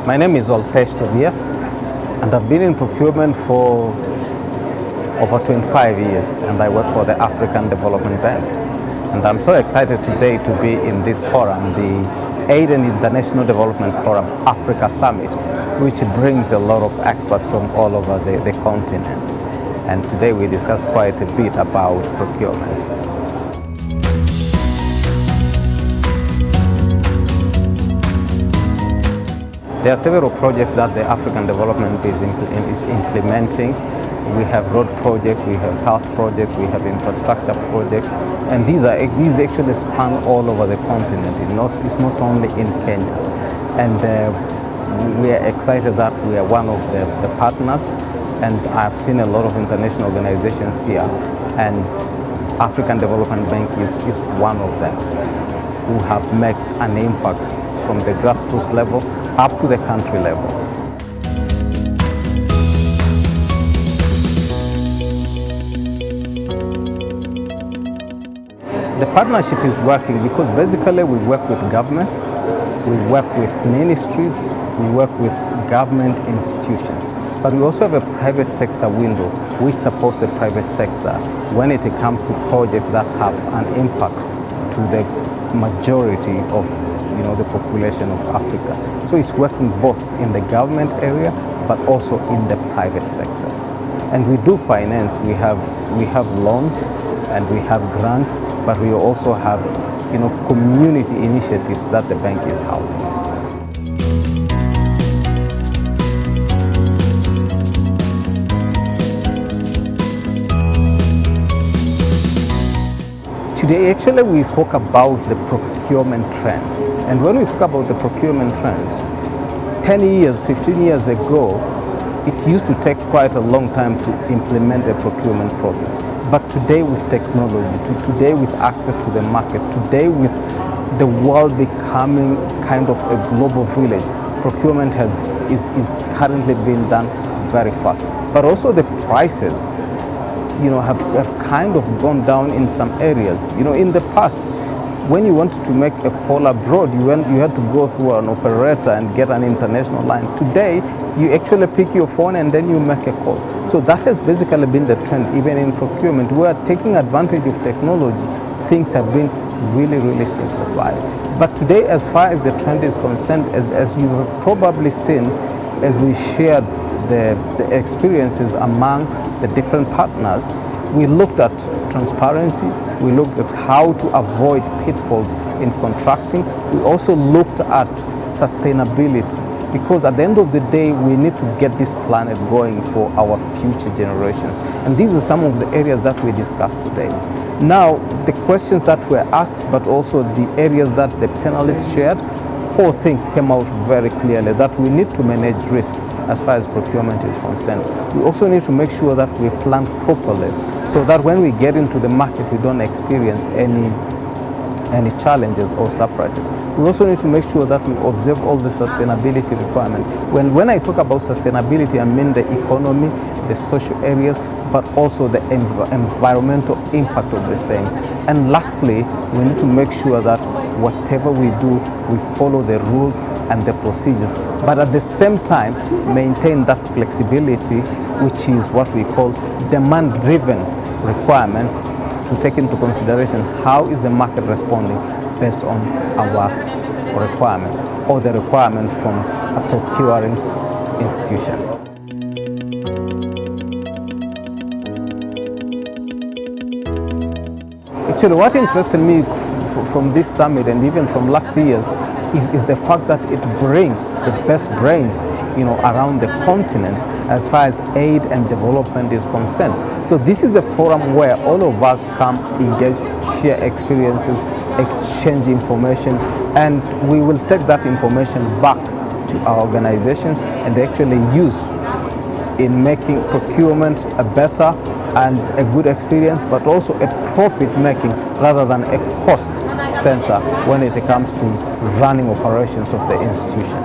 My name is Oltesh Thobias, and I've been in procurement for over 25 years, and I work for the African Development Bank. And I'm so excited today to be in this forum, the Aid and International Development Forum Africa Summit, which brings a lot of experts from all over the continent. And today we discuss quite a bit about procurement. There are several projects that the African Development Bank is implementing. We have road projects, we have health projects, we have infrastructure projects, and these actually span all over the continent. It's not only in Kenya. And we are excited that we are one of the partners, and I've seen a lot of international organizations here, and African Development Bank is one of them, who have made an impact from the grassroots level up to the country level. The partnership is working because basically we work with governments, we work with ministries, we work with government institutions. But we also have a private sector window which supports the private sector when it comes to projects that have an impact to the majority of the population of Africa. So it's working both in the government area but also in the private sector. And we do finance, we have loans and we have grants, but we also have community initiatives that the bank is helping. Today, actually, we spoke about the procurement trends. And when we talk about the procurement trends, 10 years, 15 years ago, it used to take quite a long time to implement a procurement process. But today with technology, today with access to the market, today with the world becoming kind of a global village, procurement is currently being done very fast. But also the prices have kind of gone down in some areas. In the past, when you wanted to make a call abroad, you had to go through an operator and get an international line. Today, you actually pick your phone and then you make a call. So that has basically been the trend, even in procurement. We are taking advantage of technology. Things have been really, really simplified. But today, as far as the trend is concerned, as you have probably seen, as we shared the experiences among the different partners, we looked at transparency, we looked at how to avoid pitfalls in contracting. We also looked at sustainability, because at the end of the day, we need to get this planet going for our future generations. And these are some of the areas that we discussed today. Now, the questions that were asked, but also the areas that the panelists shared, 4 things came out very clearly: that we need to manage risk as far as procurement is concerned. We also need to make sure that we plan properly, so that when we get into the market, we don't experience any challenges or surprises. We also need to make sure that we observe all the sustainability requirements. When I talk about sustainability, I mean the economy, the social areas, but also the environmental impact of the same. And lastly, we need to make sure that whatever we do, we follow the rules and the procedures, but at the same time maintain that flexibility, which is what we call demand-driven requirements, to take into consideration how is the market responding based on our requirement or the requirement from a procuring institution. Actually, what interested me from this summit and even from last year's is the fact that it brings the best brains around the continent as far as aid and development is concerned. So this is a forum where all of us come, engage, share experiences, exchange information, and we will take that information back to our organizations and actually use in making procurement a better and a good experience, but also a profit-making rather than a cost center when it comes to running operations of the institution.